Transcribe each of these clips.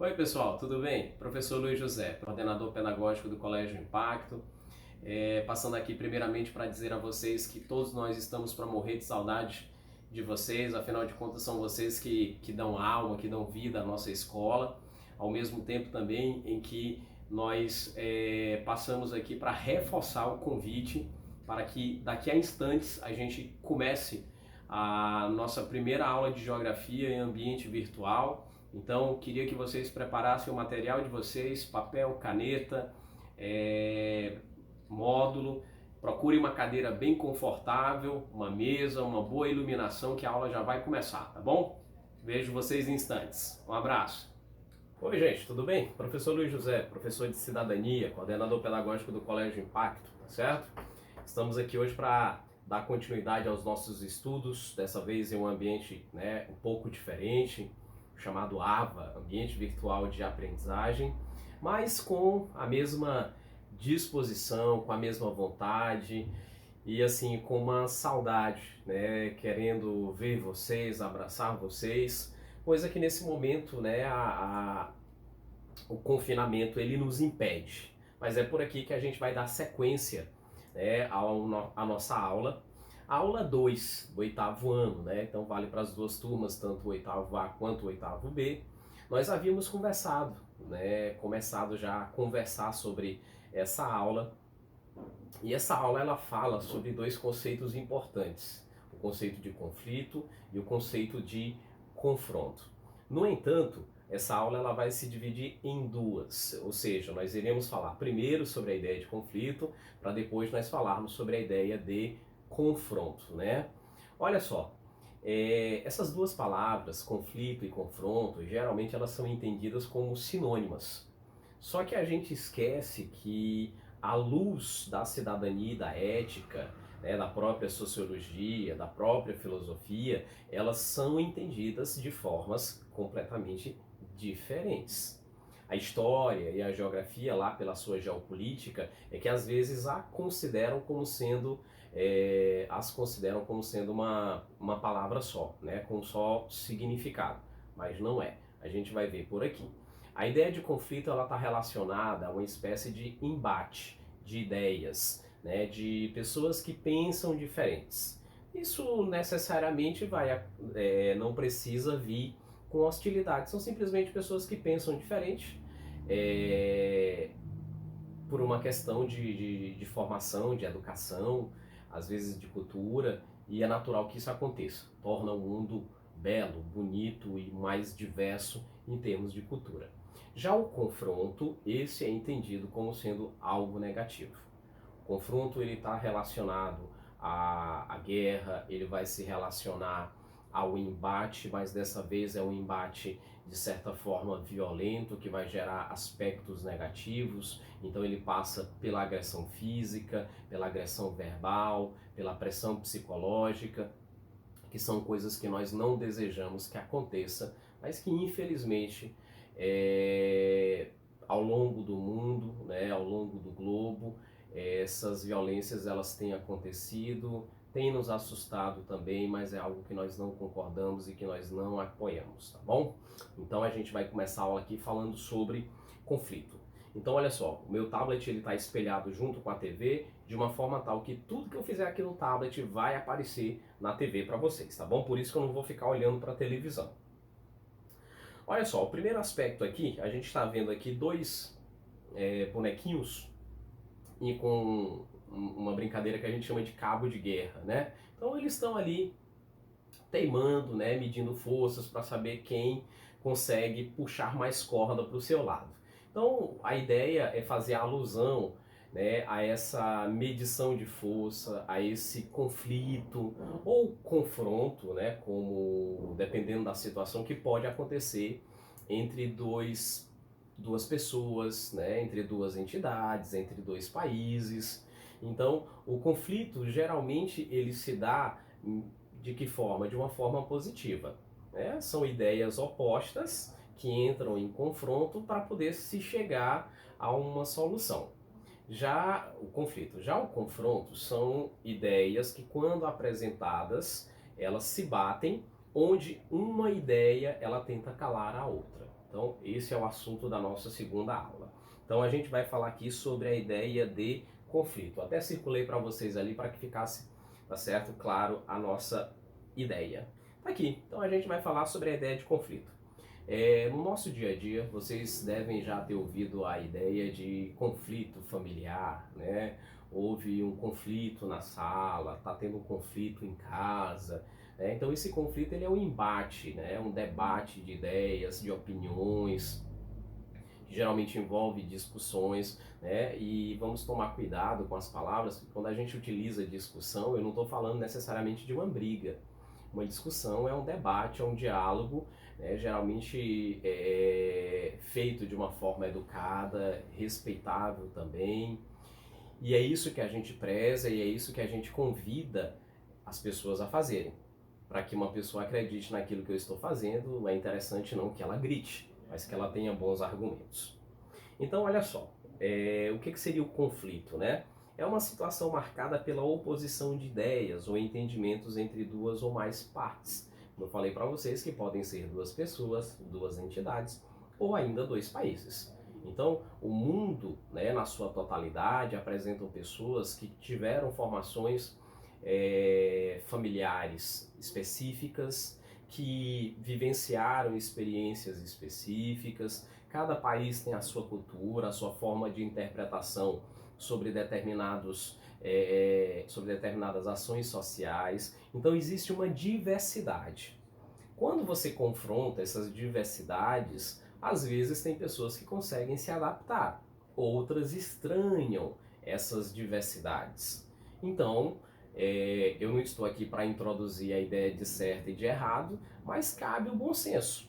Oi pessoal, tudo bem? Professor Luiz José, coordenador pedagógico do Colégio Impacto. Passando aqui primeiramente para dizer a vocês que todos nós estamos para morrer de saudade de vocês, afinal de contas são vocês que dão alma, que dão vida à nossa escola, ao mesmo tempo também em que nós passamos aqui para reforçar o convite para que daqui a instantes a gente comece a nossa primeira aula de geografia em ambiente virtual. Então, queria que vocês preparassem o material de vocês, papel, caneta, módulo. Procure uma cadeira bem confortável, uma mesa, uma boa iluminação, que a aula já vai começar, tá bom? Vejo vocês em instantes. Um abraço. Oi, gente, tudo bem? Professor Luiz José, professor de cidadania, coordenador pedagógico do Colégio Impacto, tá certo? Estamos aqui hoje para dar continuidade aos nossos estudos, dessa vez em um ambiente um pouco diferente, chamado AVA, Ambiente Virtual de Aprendizagem, mas com a mesma disposição, com a mesma vontade e assim com uma saudade, querendo ver vocês, abraçar vocês, coisa que nesse momento, o confinamento ele nos impede. Mas é por aqui que a gente vai dar sequência, à nossa aula. A aula 2 do oitavo ano, então vale para as duas turmas, tanto o oitavo A quanto o oitavo B. Nós havíamos conversado, começado já a conversar sobre essa aula. E essa aula ela fala sobre dois conceitos importantes: o conceito de conflito e o conceito de confronto. No entanto, essa aula ela vai se dividir em duas, ou seja, nós iremos falar primeiro sobre a ideia de conflito, para depois nós falarmos sobre a ideia de confronto, Olha só, essas duas palavras, conflito e confronto, geralmente elas são entendidas como sinônimas. Só que a gente esquece que, à luz da cidadania e da ética, da própria sociologia, da própria filosofia, elas são entendidas de formas completamente diferentes. A história e a geografia, lá pela sua geopolítica, é que às vezes as consideram como sendo uma palavra só, com só significado, mas não é. A gente vai ver por aqui. A ideia de conflito ela está relacionada a uma espécie de embate de ideias, de pessoas que pensam diferentes. Isso necessariamente não precisa vir com hostilidade, são simplesmente pessoas que pensam diferente por uma questão de formação, de educação, às vezes de cultura, e é natural que isso aconteça. Torna o mundo belo, bonito e mais diverso em termos de cultura. Já o confronto, esse é entendido como sendo algo negativo. O confronto ele está relacionado à guerra, ele vai se relacionar ao embate, mas dessa vez é um embate de certa forma violento, que vai gerar aspectos negativos. Então ele passa pela agressão física, pela agressão verbal, pela pressão psicológica, que são coisas que nós não desejamos que aconteça, mas que infelizmente ao longo do mundo, ao longo do globo, essas violências elas têm acontecido, têm nos assustado também, mas é algo que nós não concordamos e que nós não apoiamos, tá bom? Então a gente vai começar a aula aqui falando sobre conflito. Então olha só, o meu tablet ele está espelhado junto com a TV de uma forma tal que tudo que eu fizer aqui no tablet vai aparecer na TV para vocês, tá bom? Por isso que eu não vou ficar olhando para a televisão. Olha só, o primeiro aspecto aqui, a gente está vendo aqui dois bonequinhos e com uma brincadeira que a gente chama de cabo de guerra, Então eles estão ali teimando, medindo forças para saber quem consegue puxar mais corda para o seu lado. Então a ideia é fazer alusão a essa medição de força, a esse conflito ou confronto, como dependendo da situação que pode acontecer entre duas pessoas, entre duas entidades, entre dois países. Então, o conflito geralmente ele se dá de que forma? De uma forma positiva. São ideias opostas que entram em confronto para poder se chegar a uma solução. Já o confronto são ideias que, quando apresentadas, elas se batem, onde uma ideia ela tenta calar a outra. Então, esse é o assunto da nossa segunda aula. Então, a gente vai falar aqui sobre a ideia de conflito. Até circulei para vocês ali para que ficasse, tá certo, claro, a nossa ideia. Tá aqui. Então, a gente vai falar sobre a ideia de conflito. No nosso dia a dia, vocês devem já ter ouvido a ideia de conflito familiar, né? Houve um conflito na sala, está tendo um conflito em casa, né? Então esse conflito ele é um embate, né? Um debate de ideias, de opiniões, que geralmente envolve discussões, né? E vamos tomar cuidado com as palavras, porque quando a gente utiliza discussão, eu não estou falando necessariamente de uma briga. Uma discussão é um debate, é um diálogo, né, geralmente feito de uma forma educada, respeitável também. E é isso que a gente preza e é isso que a gente convida as pessoas a fazerem. Para que uma pessoa acredite naquilo que eu estou fazendo, é interessante não que ela grite, mas que ela tenha bons argumentos. Então, olha só, o que seria o conflito, né? É uma situação marcada pela oposição de ideias ou entendimentos entre duas ou mais partes. Eu falei para vocês que podem ser duas pessoas, duas entidades ou ainda dois países. Então, o mundo, né, na sua totalidade, apresentam pessoas que tiveram formações familiares específicas, que vivenciaram experiências específicas. Cada país tem a sua cultura, a sua forma de interpretação sobre sobre determinadas ações sociais. Então existe uma diversidade. Quando você confronta essas diversidades, às vezes tem pessoas que conseguem se adaptar, outras estranham essas diversidades. Então, eu não estou aqui para introduzir a ideia de certo e de errado, mas cabe o bom senso.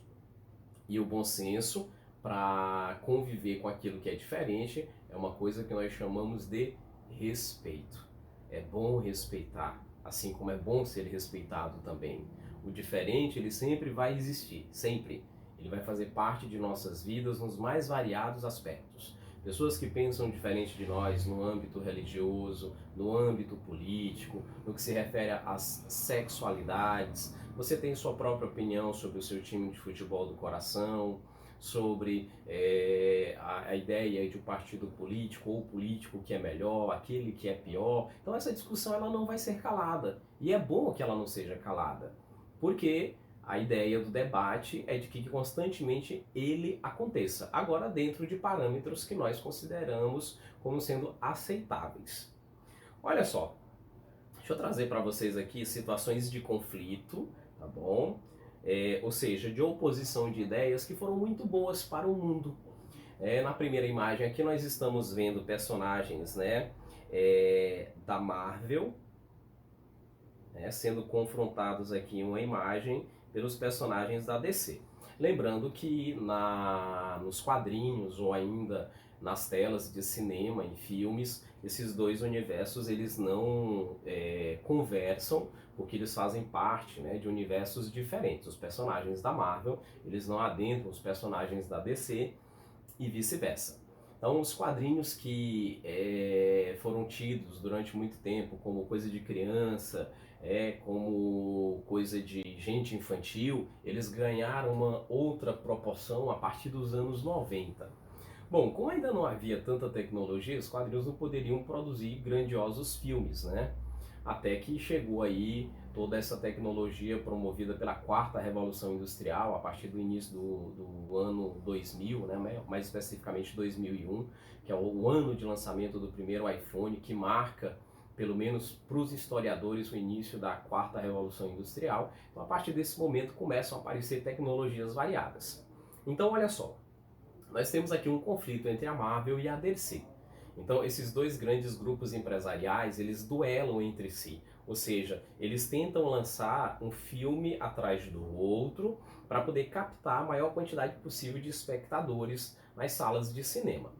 E o bom senso, para conviver com aquilo que é diferente, é uma coisa que nós chamamos de respeito. É bom respeitar, assim como é bom ser respeitado também. O diferente, ele sempre vai existir, sempre. Ele vai fazer parte de nossas vidas nos mais variados aspectos. Pessoas que pensam diferente de nós no âmbito religioso, no âmbito político, no que se refere às sexualidades. Você tem sua própria opinião sobre o seu time de futebol do coração, sobre a ideia de um partido político ou político que é melhor, aquele que é pior. Então essa discussão ela não vai ser calada. E é bom que ela não seja calada, porque a ideia do debate é de que constantemente ele aconteça, agora dentro de parâmetros que nós consideramos como sendo aceitáveis. Olha só, deixa eu trazer para vocês aqui situações de conflito, tá bom? Ou seja, de oposição de ideias que foram muito boas para o mundo. Na primeira imagem aqui nós estamos vendo personagens, né, da Marvel, sendo confrontados aqui em uma imagem pelos personagens da DC. Lembrando que nos quadrinhos ou ainda nas telas de cinema, em filmes, esses dois universos eles não conversam, porque eles fazem parte, né, de universos diferentes. Os personagens da Marvel eles não adentram os personagens da DC e vice-versa. Então, os quadrinhos que foram tidos durante muito tempo como coisa de criança, como coisa de gente infantil, eles ganharam uma outra proporção a partir dos anos 90. Bom, como ainda não havia tanta tecnologia, os quadrinhos não poderiam produzir grandiosos filmes, né? Até que chegou aí toda essa tecnologia promovida pela quarta revolução industrial, a partir do início do ano 2000, né? Mais especificamente 2001, que é o ano de lançamento do primeiro iPhone, que marca, pelo menos para os historiadores, o início da quarta revolução industrial. Então, a partir desse momento começam a aparecer tecnologias variadas. Então, olha só, nós temos aqui um conflito entre a Marvel e a DC. Então, esses dois grandes grupos empresariais, eles duelam entre si. Ou seja, eles tentam lançar um filme atrás do outro para poder captar a maior quantidade possível de espectadores nas salas de cinema.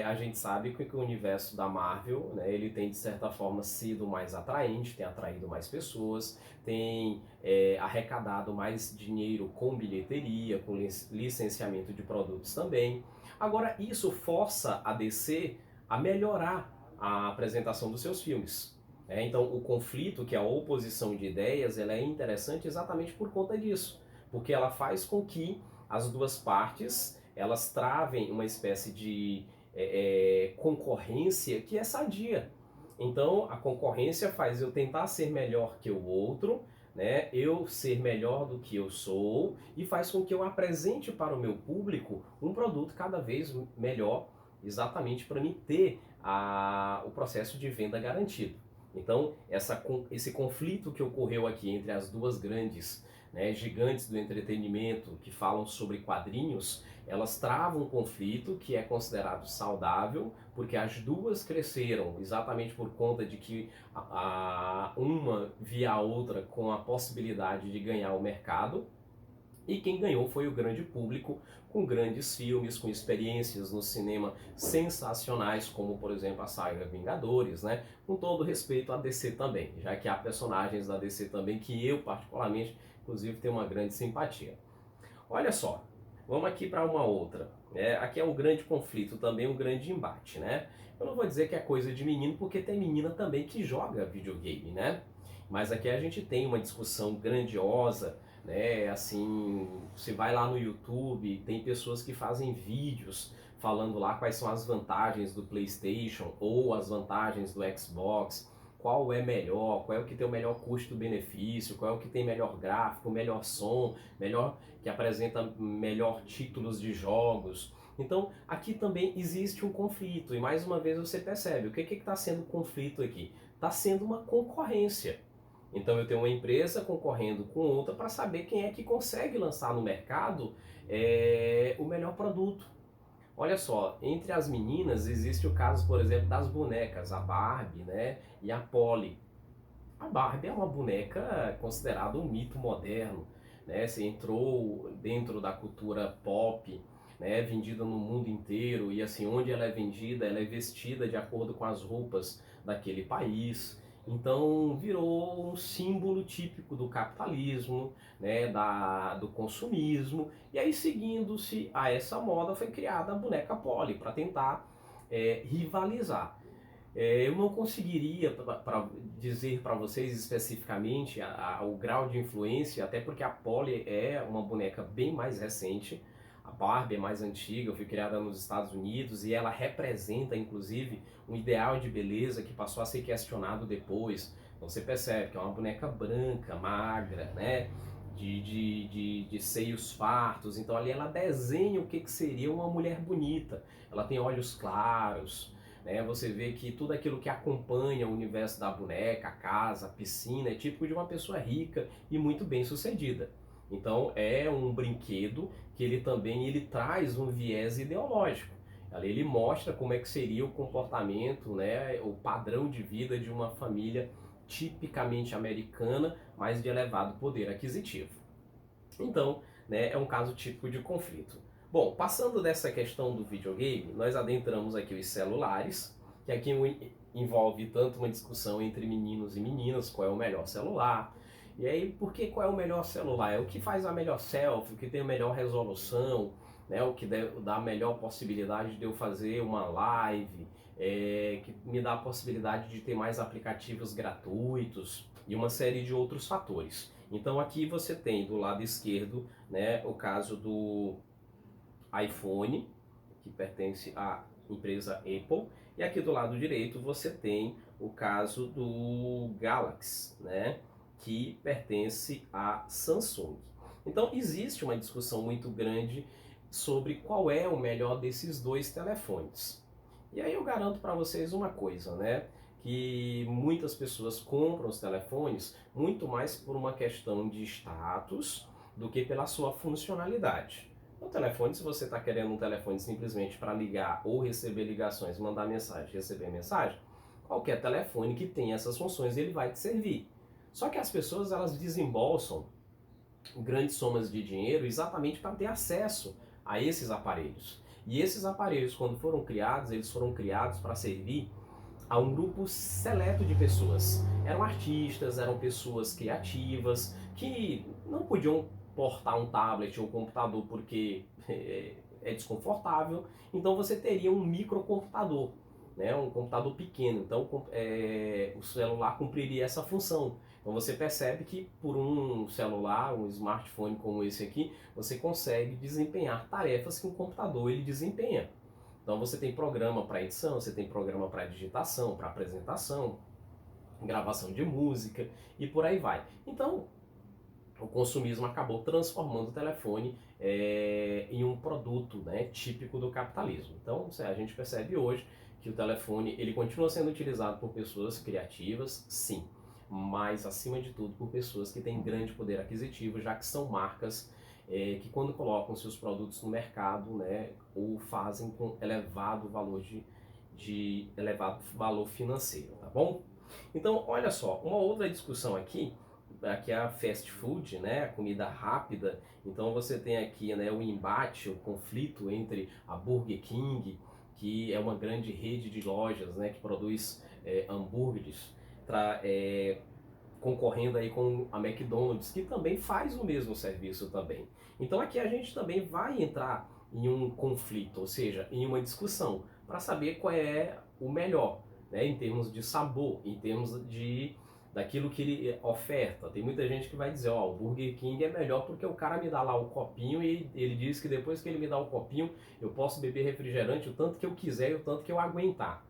A gente sabe que o universo da Marvel, né, ele tem de certa forma sido mais atraente, tem atraído mais pessoas, tem arrecadado mais dinheiro com bilheteria, com licenciamento de produtos também. Agora, isso força a DC a melhorar a apresentação dos seus filmes. Então, o conflito, que é a oposição de ideias, ela é interessante exatamente por conta disso, porque ela faz com que as duas partes elas travem uma espécie de concorrência que é sadia. Então a concorrência faz eu tentar ser melhor que o outro, né? Eu ser melhor do que eu sou, e faz com que eu apresente para o meu público um produto cada vez melhor, exatamente para me ter o processo de venda garantido. Então esse conflito que ocorreu aqui entre as duas grandes, né, gigantes do entretenimento que falam sobre quadrinhos, elas travam um conflito que é considerado saudável, porque as duas cresceram exatamente por conta de que uma via a outra com a possibilidade de ganhar o mercado, e quem ganhou foi o grande público, com grandes filmes, com experiências no cinema sensacionais, como por exemplo a saga Vingadores, né? Com todo respeito à DC também, já que há personagens da DC também que eu particularmente, inclusive, tenho uma grande simpatia. Olha só, vamos aqui para uma outra. Aqui é um grande conflito também, um grande embate, né? Eu não vou dizer que é coisa de menino, porque tem menina também que joga videogame, né? Mas aqui a gente tem uma discussão grandiosa, né? Assim, você vai lá no YouTube, tem pessoas que fazem vídeos falando lá quais são as vantagens do PlayStation ou as vantagens do Xbox, qual é melhor, qual é o que tem o melhor custo-benefício, qual é o que tem melhor gráfico, melhor som, melhor que apresenta melhor títulos de jogos. Então aqui também existe um conflito, e mais uma vez você percebe o que está sendo conflito aqui? Está sendo uma concorrência. Então eu tenho uma empresa concorrendo com outra para saber quem é que consegue lançar no mercado o melhor produto. Olha só, entre as meninas existe o caso, por exemplo, das bonecas, a Barbie, né, e a Polly. A Barbie é uma boneca considerada um mito moderno, né? Se entrou dentro da cultura pop, né? Vendida no mundo inteiro, e assim, onde ela é vestida de acordo com as roupas daquele país. Então virou um símbolo típico do capitalismo, né? Do consumismo. E aí, seguindo-se a essa moda, foi criada a boneca Polly para tentar rivalizar. Eu não conseguiria dizer para vocês especificamente o grau de influência, até porque a Polly é uma boneca bem mais recente, a Barbie é mais antiga, foi criada nos Estados Unidos, e ela representa inclusive um ideal de beleza que passou a ser questionado depois. Então você percebe que é uma boneca branca, magra, né? De seios fartos. Então ali ela desenha o que seria uma mulher bonita. Ela tem olhos claros, né? Você vê que tudo aquilo que acompanha o universo da boneca, a casa, a piscina, é típico de uma pessoa rica e muito bem sucedida. Então é um brinquedo que ele traz um viés ideológico. Ele mostra como é que seria o comportamento, né, o padrão de vida de uma família tipicamente americana, mas de elevado poder aquisitivo. Então, né, é um caso típico de conflito. Bom, passando dessa questão do videogame, nós adentramos aqui os celulares, que aqui envolve tanto uma discussão entre meninos e meninas, qual é o melhor celular. E aí, por que qual é o melhor celular? É o que faz a melhor selfie, o que tem a melhor resolução, né, o que dá a melhor possibilidade de eu fazer uma live, que me dá a possibilidade de ter mais aplicativos gratuitos e uma série de outros fatores. Então aqui você tem do lado esquerdo, né, o caso do iPhone, que pertence à empresa Apple, e aqui do lado direito você tem o caso do Galaxy, né, que pertence à Samsung. Então existe uma discussão muito grande sobre qual é o melhor desses dois telefones. E aí eu garanto para vocês uma coisa, né, que muitas pessoas compram os telefones muito mais por uma questão de status do que pela sua funcionalidade. O telefone, se você está querendo um telefone simplesmente para ligar ou receber ligações, mandar mensagem, receber mensagem, qualquer telefone que tenha essas funções ele vai te servir. Só que as pessoas elas desembolsam grandes somas de dinheiro exatamente para ter acesso a esses aparelhos. E esses aparelhos, quando foram criados, eles foram criados para servir a um grupo seleto de pessoas. Eram artistas, eram pessoas criativas, que não podiam portar um tablet ou um computador porque é desconfortável, então você teria um microcomputador, né, um computador pequeno, então o celular cumpriria essa função. Então você percebe que por um celular, um smartphone como esse aqui, você consegue desempenhar tarefas que um computador ele desempenha. Então você tem programa para edição, você tem programa para digitação, para apresentação, gravação de música e por aí vai. Então o consumismo acabou transformando o telefone em um produto, né, típico do capitalismo. Então a gente percebe hoje que o telefone ele continua sendo utilizado por pessoas criativas, sim, mas acima de tudo por pessoas que têm grande poder aquisitivo, já que são marcas que quando colocam seus produtos no mercado, né, o fazem com elevado valor de elevado valor financeiro, tá bom? Então, olha só, uma outra discussão aqui é a fast food, né, a comida rápida. Então você tem aqui, né, o embate, o conflito entre a Burger King, que é uma grande rede de lojas, né, que produz hambúrgueres, concorrendo aí com a McDonald's, que também faz o mesmo serviço também. Então aqui a gente também vai entrar em um conflito, ou seja, em uma discussão, para saber qual é o melhor, né, em termos de sabor, em termos de daquilo que ele oferta. Tem muita gente que vai dizer, ó, o Burger King é melhor porque o cara me dá lá o copinho e ele diz que depois que ele me dá o copinho, eu posso beber refrigerante o tanto que eu quiser e o tanto que eu aguentar.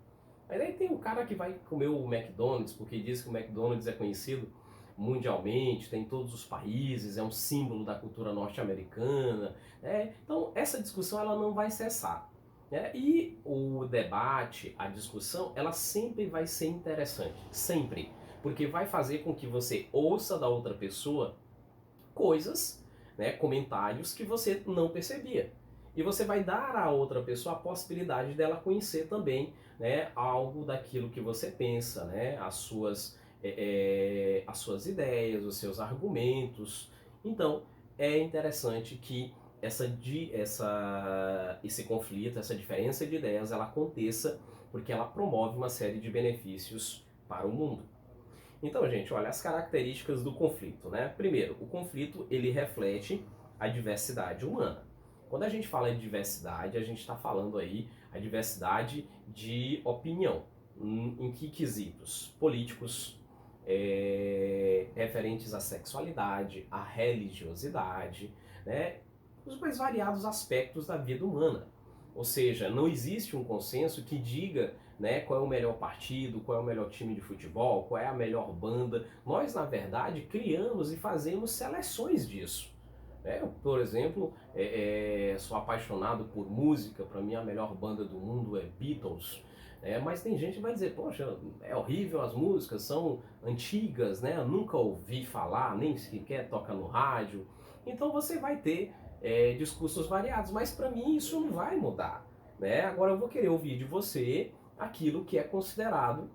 Mas aí tem o cara que vai comer o McDonald's, porque diz que o McDonald's é conhecido mundialmente, tem em todos os países, é um símbolo da cultura norte-americana. Então essa discussão ela não vai cessar. E o debate, a discussão, ela sempre vai ser interessante, sempre. Porque vai fazer com que você ouça da outra pessoa coisas, né, comentários que você não percebia. E você vai dar à outra pessoa a possibilidade dela conhecer também, né, algo daquilo que você pensa, né, as suas ideias, os seus argumentos. Então, é interessante que esse conflito, essa diferença de ideias, ela aconteça porque ela promove uma série de benefícios para o mundo. Então, gente, olha as características do conflito, né? Primeiro, o conflito ele reflete a diversidade humana. Quando a gente fala de diversidade, a gente está falando aí a diversidade de opinião. Em que quesitos? Políticos, referentes à sexualidade, à religiosidade, né? Os mais variados aspectos da vida humana. Ou seja, não existe um consenso que diga, né, qual é o melhor partido, qual é o melhor time de futebol, qual é a melhor banda. Nós, na verdade, criamos e fazemos seleções disso. Eu, por exemplo, sou apaixonado por música, para mim a melhor banda do mundo é Beatles. Mas tem gente que vai dizer, poxa, é horrível, as músicas são antigas, né? Eu nunca ouvi falar, nem sequer toca no rádio. Então você vai ter discursos variados, mas para mim isso não vai mudar. Né? Agora eu vou querer ouvir de você aquilo que é considerado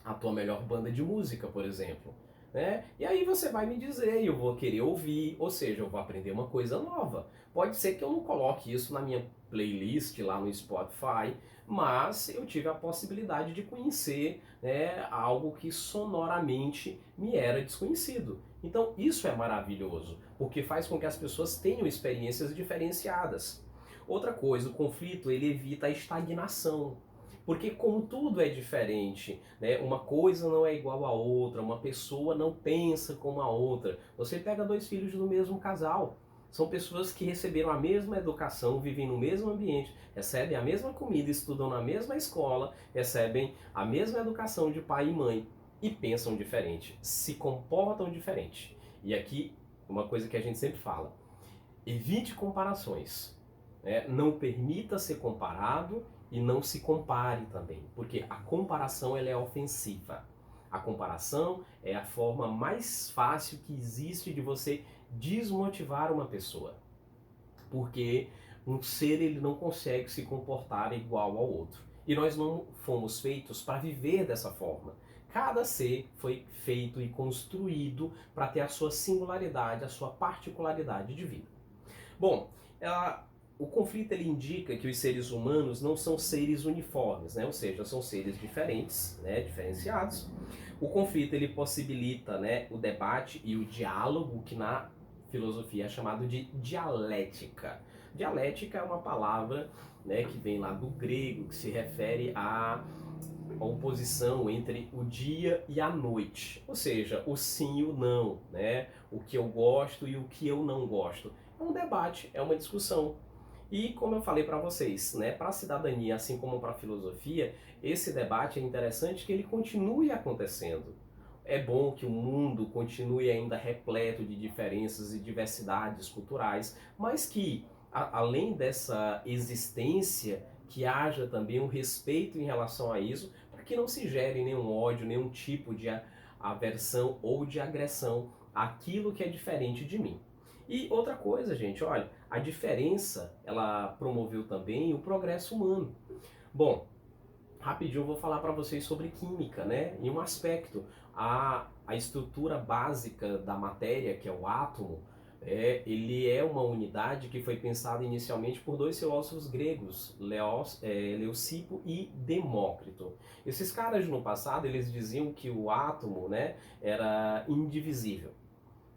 a tua melhor banda de música, por exemplo. Né? E aí você vai me dizer, eu vou querer ouvir, ou seja, eu vou aprender uma coisa nova. Pode ser que eu não coloque isso na minha playlist lá no Spotify, mas eu tive a possibilidade de conhecer, né, algo que sonoramente me era desconhecido. Então isso é maravilhoso, porque faz com que as pessoas tenham experiências diferenciadas. Outra coisa, o conflito ele evita a estagnação. Porque como tudo é diferente, né? Uma coisa não é igual a outra, uma pessoa não pensa como a outra. Você pega dois filhos do mesmo casal, são pessoas que receberam a mesma educação, vivem no mesmo ambiente, recebem a mesma comida, estudam na mesma escola, recebem a mesma educação de pai e mãe e pensam diferente, se comportam diferente. E aqui, uma coisa que a gente sempre fala, evite comparações, né? Não permita ser comparado e não se compare também, porque a comparação ela é ofensiva. A comparação é a forma mais fácil que existe de você desmotivar uma pessoa, porque um ser ele não consegue se comportar igual ao outro. E nós não fomos feitos para viver dessa forma. Cada ser foi feito e construído para ter a sua singularidade, a sua particularidade de vida. Bom, o conflito ele indica que os seres humanos não são seres uniformes, né? Ou seja, são seres diferentes, né? Diferenciados. O conflito ele possibilita, né, o debate e o diálogo, que na filosofia é chamado de dialética. Dialética é uma palavra, né, que vem lá do grego, que se refere a a oposição entre o dia e a noite, ou seja, o sim e o não, né? O que eu gosto e o que eu não gosto. É um debate, é uma discussão. E como eu falei para vocês, né, para a cidadania, assim como para a filosofia, esse debate é interessante que ele continue acontecendo. É bom que o mundo continue ainda repleto de diferenças e diversidades culturais, mas que, além dessa existência, que haja também um respeito em relação a isso, para que não se gere nenhum ódio, nenhum tipo de aversão ou de agressão àquilo que é diferente de mim. E outra coisa, gente, olha, a diferença, ela promoveu também o progresso humano. Bom, rapidinho eu vou falar para vocês sobre química, né? Em um aspecto, a estrutura básica da matéria, que é o átomo, ele é uma unidade que foi pensada inicialmente por dois filósofos gregos, Leucipo e Demócrito. Esses caras no passado, eles diziam que o átomo, né, era indivisível.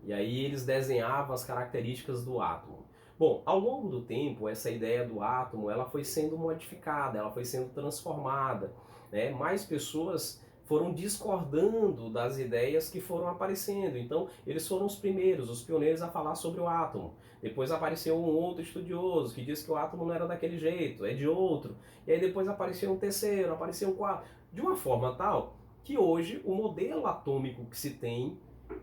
E aí eles desenhavam as características do átomo. Bom, ao longo do tempo, essa ideia do átomo ela foi sendo modificada, ela foi sendo transformada. Né? Mais pessoas foram discordando das ideias que foram aparecendo. Então, eles foram os primeiros, os pioneiros a falar sobre o átomo. Depois apareceu um outro estudioso que disse que o átomo não era daquele jeito, é de outro. E aí depois apareceu um terceiro, apareceu um quarto. De uma forma tal que hoje o modelo atômico que se tem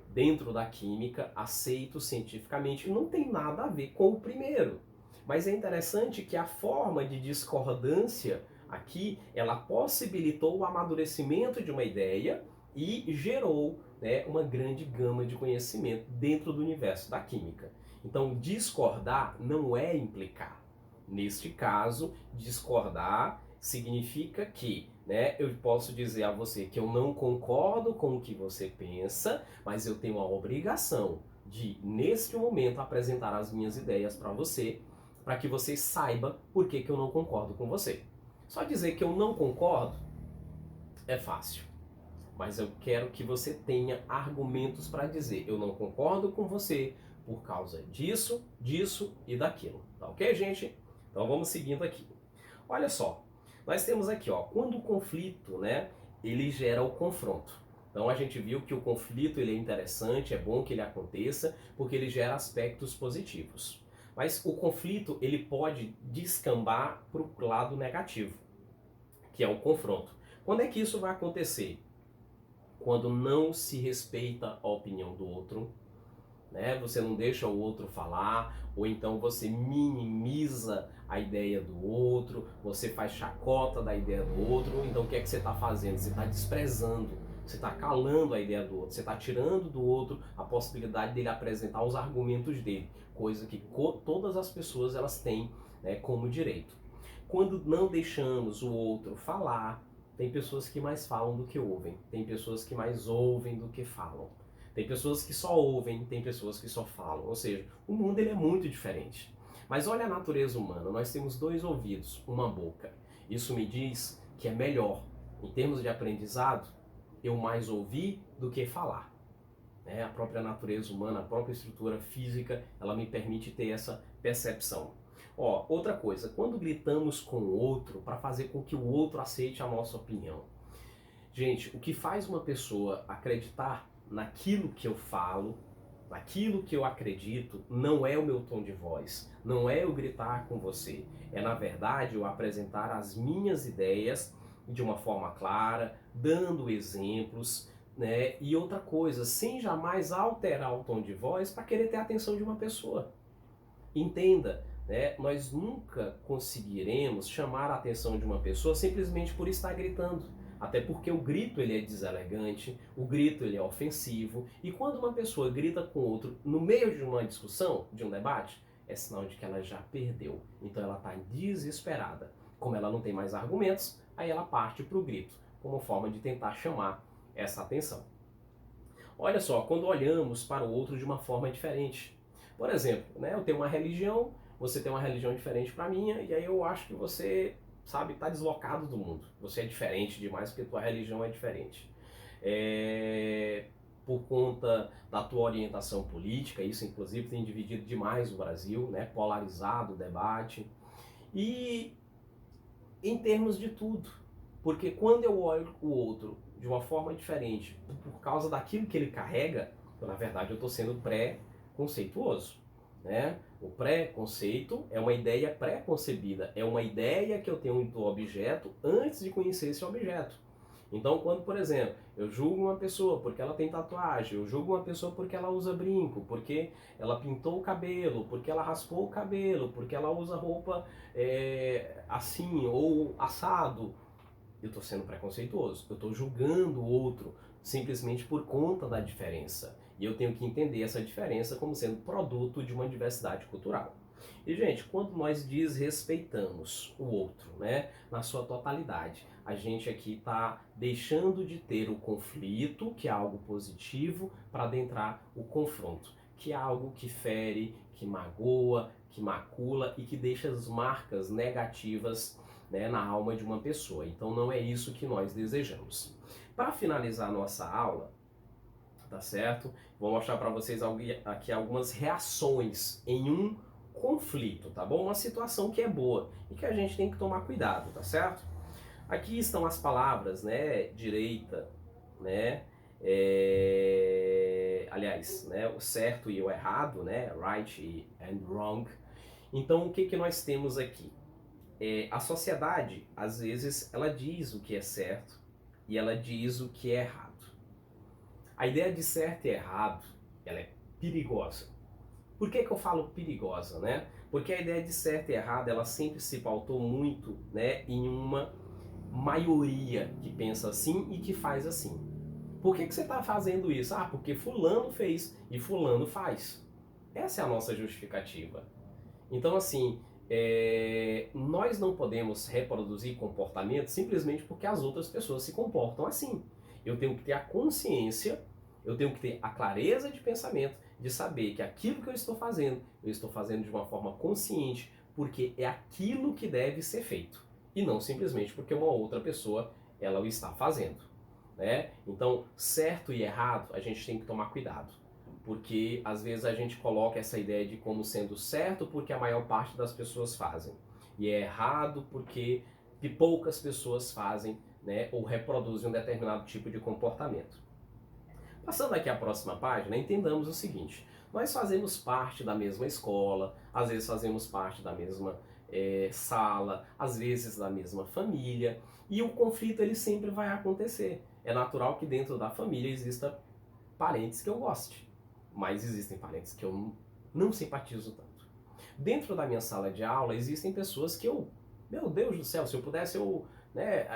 dentro da química, aceito cientificamente, não tem nada a ver com o primeiro. Mas é interessante que a forma de discordância aqui, ela possibilitou o amadurecimento de uma ideia e gerou, né, uma grande gama de conhecimento dentro do universo da química. Então, discordar não é implicar. Neste caso, discordar significa que, né, eu posso dizer a você que eu não concordo com o que você pensa, mas eu tenho a obrigação de, neste momento, apresentar as minhas ideias para que você saiba por que eu não concordo com você. Só dizer que eu não concordo é fácil, mas eu quero que você tenha argumentos para dizer eu não concordo com você por causa disso, disso e daquilo. Tá ok, gente? Então vamos seguindo aqui. Olha só, nós temos aqui, ó, quando o conflito, né, ele gera o confronto. Então a gente viu que o conflito ele é interessante, é bom que ele aconteça, porque ele gera aspectos positivos. Mas o conflito ele pode descambar para o lado negativo, que é o confronto. Quando é que isso vai acontecer? Quando não se respeita a opinião do outro, né? Você não deixa o outro falar, ou então você minimiza a ideia do outro, você faz chacota da ideia do outro, então o que é que você está fazendo? Você está desprezando, você está calando a ideia do outro, você está tirando do outro a possibilidade dele apresentar os argumentos dele, coisa que todas as pessoas elas têm, né, como direito. Quando não deixamos o outro falar, tem pessoas que mais falam do que ouvem, tem pessoas que mais ouvem do que falam. Tem pessoas que só ouvem, tem pessoas que só falam. Ou seja, o mundo ele é muito diferente. Mas olha a natureza humana, nós temos dois ouvidos, uma boca. Isso me diz que é melhor, em termos de aprendizado, eu mais ouvir do que falar. Né? A própria natureza humana, a própria estrutura física, ela me permite ter essa percepção. Ó, outra coisa, quando gritamos com o outro para fazer com que o outro aceite a nossa opinião. Gente, o que faz uma pessoa acreditar naquilo que eu falo, naquilo que eu acredito, não é o meu tom de voz, não é eu gritar com você. É, na verdade, eu apresentar as minhas ideias de uma forma clara, dando exemplos, né? E outra coisa, sem jamais alterar o tom de voz para querer ter a atenção de uma pessoa. Entenda, né? Nós nunca conseguiremos chamar a atenção de uma pessoa simplesmente por estar gritando. Até porque o grito ele é deselegante, o grito ele é ofensivo, e quando uma pessoa grita com outro no meio de uma discussão, de um debate, é sinal de que ela já perdeu. Então ela está desesperada. Como ela não tem mais argumentos, aí ela parte para o grito, como forma de tentar chamar essa atenção. Olha só, quando olhamos para o outro de uma forma diferente. Por exemplo, né, eu tenho uma religião, você tem uma religião diferente para a minha, e aí eu acho que você, sabe, está deslocado do mundo. Você é diferente demais porque tua religião é diferente. Por conta da tua orientação política, isso inclusive tem dividido demais o Brasil, né, polarizado o debate. E em termos de tudo. Porque quando eu olho o outro de uma forma diferente por causa daquilo que ele carrega, na verdade eu estou sendo pré-conceituoso, né? O pré-conceito é uma ideia pré-concebida, é uma ideia que eu tenho do objeto antes de conhecer esse objeto. Então, quando, por exemplo, eu julgo uma pessoa porque ela tem tatuagem, eu julgo uma pessoa porque ela usa brinco, porque ela pintou o cabelo, porque ela raspou o cabelo, porque ela usa roupa assim ou assado, eu estou sendo preconceituoso, eu estou julgando o outro simplesmente por conta da diferença. E eu tenho que entender essa diferença como sendo produto de uma diversidade cultural. E, gente, quando nós desrespeitamos o outro, né, na sua totalidade, a gente aqui está deixando de ter o conflito, que é algo positivo, para adentrar o confronto, que é algo que fere, que magoa, que macula e que deixa as marcas negativas, né, na alma de uma pessoa. Então não é isso que nós desejamos. Para finalizar a nossa aula, tá certo? Vou mostrar para vocês aqui algumas reações em um conflito, tá bom? Uma situação que é boa e que a gente tem que tomar cuidado, tá certo? Aqui estão as palavras, né? Direita, né? Aliás, né? O certo e o errado, né? Right and wrong. Então, o que que nós temos aqui? A sociedade, às vezes, ela diz o que é certo e ela diz o que é errado. A ideia de certo e errado, ela é perigosa. Por que que eu falo perigosa, né? Porque a ideia de certo e errado, ela sempre se pautou muito, né, em uma maioria que pensa assim e que faz assim. Por que que você está fazendo isso? Ah, porque fulano fez e fulano faz. Essa é a nossa justificativa. Então, assim, nós não podemos reproduzir comportamento simplesmente porque as outras pessoas se comportam assim. Eu tenho que ter a consciência, eu tenho que ter a clareza de pensamento de saber que aquilo que eu estou fazendo de uma forma consciente, porque é aquilo que deve ser feito e não simplesmente porque uma outra pessoa ela o está fazendo, né? Então, certo e errado, a gente tem que tomar cuidado, porque às vezes a gente coloca essa ideia de como sendo certo porque a maior parte das pessoas fazem e é errado porque poucas pessoas fazem, né, ou reproduzem um determinado tipo de comportamento. Passando aqui à próxima página, entendamos o seguinte: nós fazemos parte da mesma escola, às vezes fazemos parte da mesma sala, às vezes da mesma família, e o conflito ele sempre vai acontecer. É natural que dentro da família exista parentes que eu goste, mas existem parentes que eu não simpatizo tanto. Dentro da minha sala de aula existem pessoas que eu, meu Deus do céu, se eu pudesse eu, né,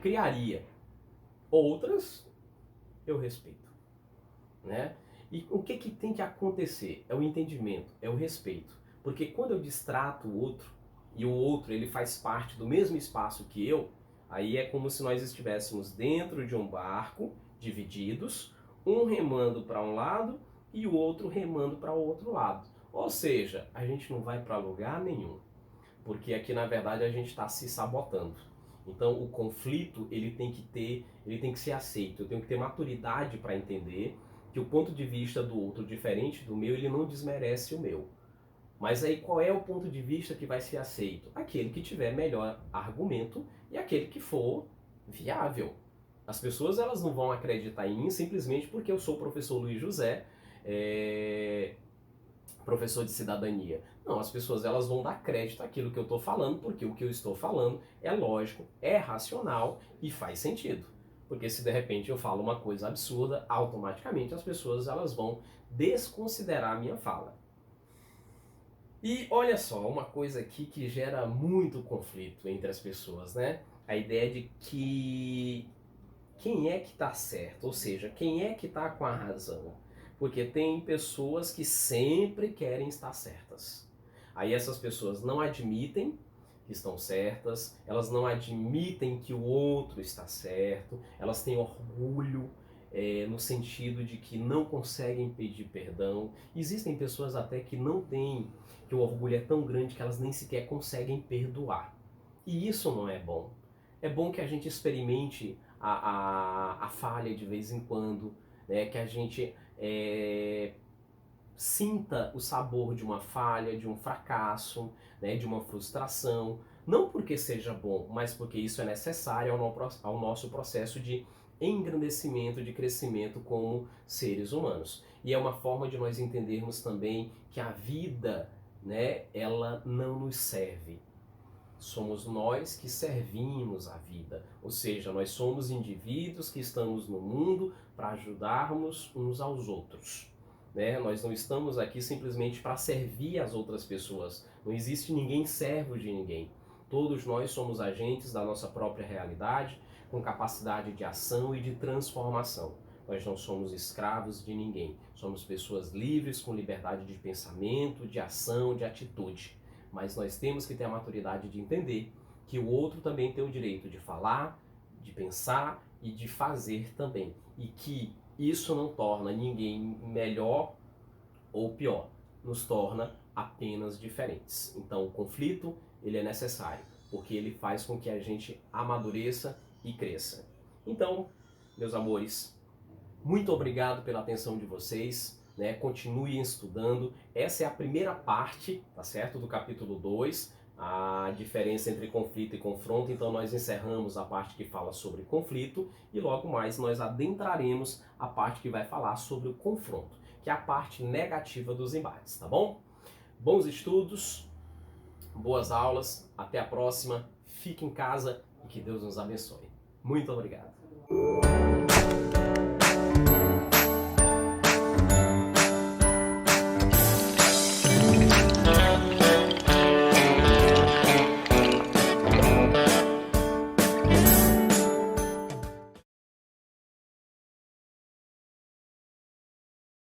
criaria. Outras eu respeito, né? E o que que tem que acontecer? É o entendimento, é o respeito. Porque quando eu distrato o outro, e o outro ele faz parte do mesmo espaço que eu, aí é como se nós estivéssemos dentro de um barco, divididos, um remando para um lado e o outro remando para o outro lado. Ou seja, a gente não vai para lugar nenhum, porque aqui na verdade a gente está se sabotando. Então o conflito ele tem que ser aceito. Eu tenho que ter maturidade para entender que o ponto de vista do outro diferente do meu, ele não desmerece o meu. Mas aí qual é o ponto de vista que vai ser aceito? Aquele que tiver melhor argumento e aquele que for viável. As pessoas elas não vão acreditar em mim simplesmente porque eu sou o professor Luiz José, professor de cidadania. Não, as pessoas elas vão dar crédito àquilo que eu estou falando, porque o que eu estou falando é lógico, é racional e faz sentido. Porque se de repente eu falo uma coisa absurda, automaticamente as pessoas elas vão desconsiderar a minha fala. E olha só, uma coisa aqui que gera muito conflito entre as pessoas, né? A ideia de que quem é que está certo, ou seja, quem é que está com a razão. Porque tem pessoas que sempre querem estar certas. Aí essas pessoas não admitem que estão certas, elas não admitem que o outro está certo, elas têm orgulho no sentido de que não conseguem pedir perdão. Existem pessoas até que não têm, que o orgulho é tão grande que elas nem sequer conseguem perdoar. E isso não é bom. É bom que a gente experimente a falha de vez em quando, né? Que a gente sinta o sabor de uma falha, de um fracasso, né? De uma frustração, Não porque seja bom, mas porque isso é necessário ao nosso processo de engrandecimento, de crescimento como seres humanos. E é uma forma de nós entendermos também que a vida, né, ela não nos serve. Somos nós que servimos a vida, ou seja, nós somos indivíduos que estamos no mundo para ajudarmos uns aos outros. Né? Nós não estamos aqui simplesmente para servir as outras pessoas. Não existe ninguém servo de ninguém. Todos nós somos agentes da nossa própria realidade, com capacidade de ação e de transformação. Nós não somos escravos de ninguém. Somos pessoas livres, com liberdade de pensamento, de ação, de atitude. Mas nós temos que ter a maturidade de entender que o outro também tem o direito de falar, de pensar e de fazer também. E que isso não torna ninguém melhor ou pior, nos torna apenas diferentes. Então o conflito, ele é necessário, porque ele faz com que a gente amadureça e cresça. Então, meus amores, muito obrigado pela atenção de vocês, né? Continuem estudando. Essa é a primeira parte, tá certo? Do capítulo 2, a diferença entre conflito e confronto. Então nós encerramos a parte que fala sobre conflito e logo mais nós adentraremos a parte que vai falar sobre o confronto, que é a parte negativa dos embates, tá bom? Bons estudos, boas aulas, até a próxima, fique em casa e que Deus nos abençoe. Muito obrigado.